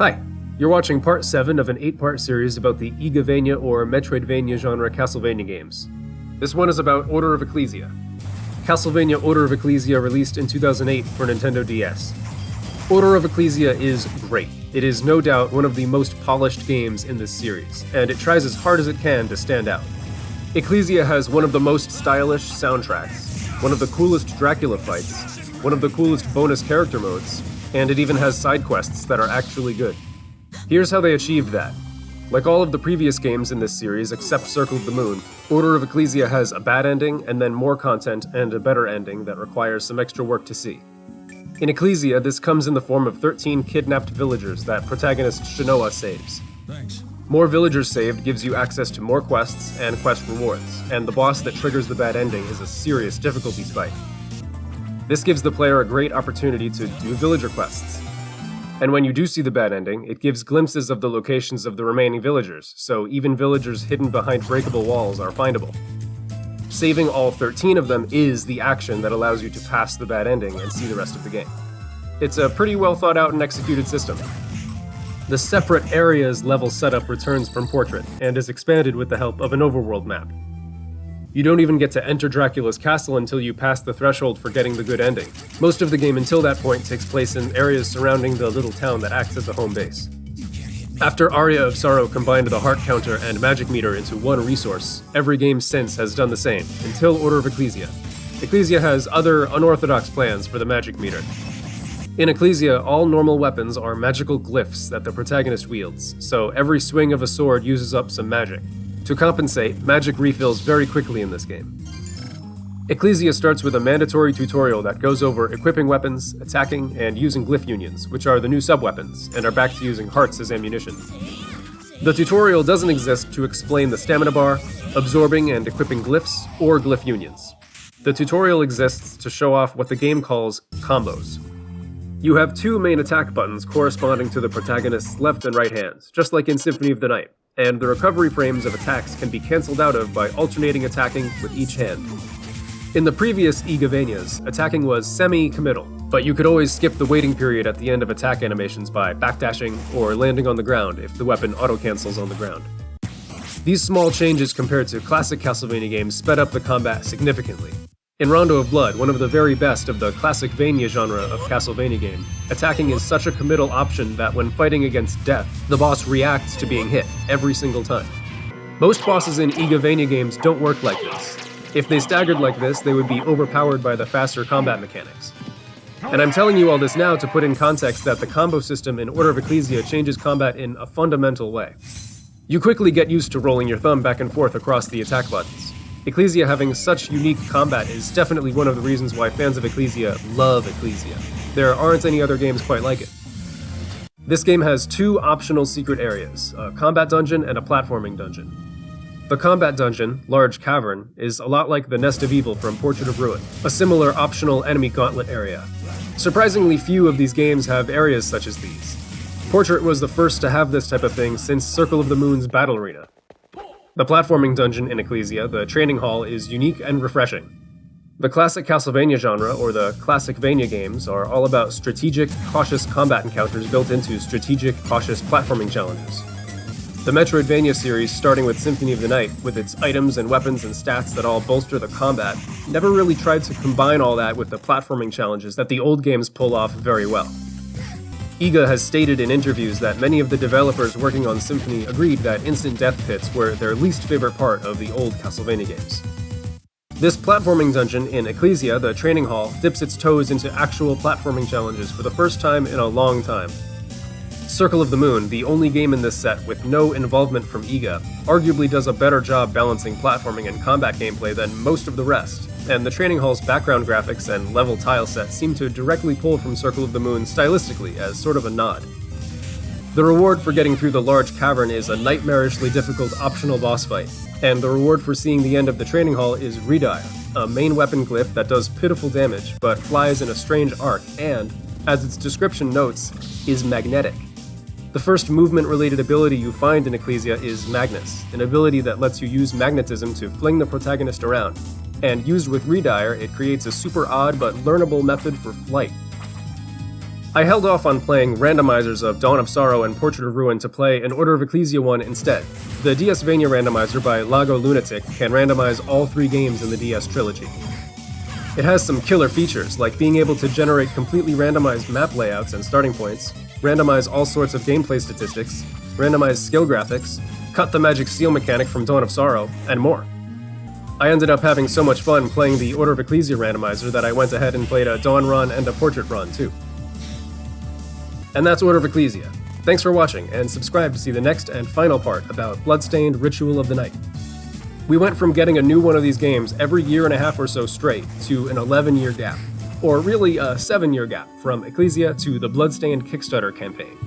Hi, you're watching part 7 of an 8-part series about the Eggvania or Metroidvania genre Castlevania games. This one is about Order of Ecclesia. Castlevania Order of Ecclesia released in 2008 for Nintendo DS. Order of Ecclesia is great. It is no doubt one of the most polished games in this series, and it tries as hard as it can to stand out. Ecclesia has one of the most stylish soundtracks, one of the coolest Dracula fights, one of the coolest bonus character modes, and it even has side quests that are actually good. Here's how they achieved that. Like all of the previous games in this series except Circle of the Moon, Order of Ecclesia has a bad ending and then more content and a better ending that requires some extra work to see. In Ecclesia, this comes in the form of 13 kidnapped villagers that protagonist Shinoa saves. Thanks. More villagers saved gives you access to more quests and quest rewards, and the boss that triggers the bad ending is a serious difficulty spike. This gives the player a great opportunity to do villager quests. And when you do see the bad ending, it gives glimpses of the locations of the remaining villagers, so even villagers hidden behind breakable walls are findable. Saving all 13 of them is the action that allows you to pass the bad ending and see the rest of the game. It's a pretty well thought out and executed system. The separate areas level setup returns from Portrait, and is expanded with the help of an overworld map. You don't even get to enter Dracula's castle until you pass the threshold for getting the good ending. Most of the game until that point takes place in areas surrounding the little town that acts as a home base. After Aria of Sorrow combined the heart counter and magic meter into one resource, every game since has done the same, until Order of Ecclesia. Ecclesia has other unorthodox plans for the magic meter. In Ecclesia, all normal weapons are magical glyphs that the protagonist wields, so every swing of a sword uses up some magic. To compensate, magic refills very quickly in this game. Ecclesia starts with a mandatory tutorial that goes over equipping weapons, attacking, and using glyph unions, which are the new sub-weapons, and are back to using hearts as ammunition. The tutorial doesn't exist to explain the stamina bar, absorbing and equipping glyphs, or glyph unions. The tutorial exists to show off what the game calls combos. You have two main attack buttons corresponding to the protagonist's left and right hands, just like in Symphony of the Night, and the recovery frames of attacks can be cancelled out of by alternating attacking with each hand. In the previous Eggvanias, attacking was semi-committal, but you could always skip the waiting period at the end of attack animations by backdashing or landing on the ground if the weapon auto-cancels on the ground. These small changes compared to classic Castlevania games sped up the combat significantly. In Rondo of Blood, one of the very best of the classic Vania genre of Castlevania game, attacking is such a committal option that when fighting against death, the boss reacts to being hit every single time. Most bosses in Eggvania games don't work like this. If they staggered like this, they would be overpowered by the faster combat mechanics. And I'm telling you all this now to put in context that the combo system in Order of Ecclesia changes combat in a fundamental way. You quickly get used to rolling your thumb back and forth across the attack buttons. Ecclesia having such unique combat is definitely one of the reasons why fans of Ecclesia love Ecclesia. There aren't any other games quite like it. This game has two optional secret areas, a combat dungeon and a platforming dungeon. The combat dungeon, Large Cavern, is a lot like the Nest of Evil from Portrait of Ruin, a similar optional enemy gauntlet area. Surprisingly few of these games have areas such as these. Portrait was the first to have this type of thing since Circle of the Moon's Battle Arena. The platforming dungeon in Ecclesia, the training hall, is unique and refreshing. The classic Castlevania genre, or the classic Vania games, are all about strategic, cautious combat encounters built into strategic, cautious platforming challenges. The Metroidvania series, starting with Symphony of the Night, with its items and weapons and stats that all bolster the combat, never really tried to combine all that with the platforming challenges that the old games pull off very well. Iga has stated in interviews that many of the developers working on Symphony agreed that instant death pits were their least favorite part of the old Castlevania games. This platforming dungeon in Ecclesia, the training hall, dips its toes into actual platforming challenges for the first time in a long time. Circle of the Moon, the only game in this set with no involvement from Iga, arguably does a better job balancing platforming and combat gameplay than most of the rest, and the training hall's background graphics and level tile set seem to directly pull from Circle of the Moon stylistically as sort of a nod. The reward for getting through the Large Cavern is a nightmarishly difficult optional boss fight, and the reward for seeing the end of the training hall is Redire, a main weapon glyph that does pitiful damage but flies in a strange arc and, as its description notes, is magnetic. The first movement-related ability you find in Ecclesia is Magnus, an ability that lets you use magnetism to fling the protagonist around, and used with Redire, it creates a super odd but learnable method for flight. I held off on playing randomizers of Dawn of Sorrow and Portrait of Ruin to play an Order of Ecclesia one instead. The DSvania randomizer by Lago Lunatic can randomize all 3 games in the DS trilogy. It has some killer features, like being able to generate completely randomized map layouts and starting points, randomize all sorts of gameplay statistics, randomize skill graphics, cut the magic seal mechanic from Dawn of Sorrow, and more. I ended up having so much fun playing the Order of Ecclesia randomizer that I went ahead and played a Dawn run and a Portrait run too. And that's Order of Ecclesia. Thanks for watching, and subscribe to see the next and final part about Bloodstained Ritual of the Night. We went from getting a new one of these games every year and a half or so straight to an 11-year gap, or really a 7-year gap from Ecclesia to the Bloodstained Kickstarter campaign.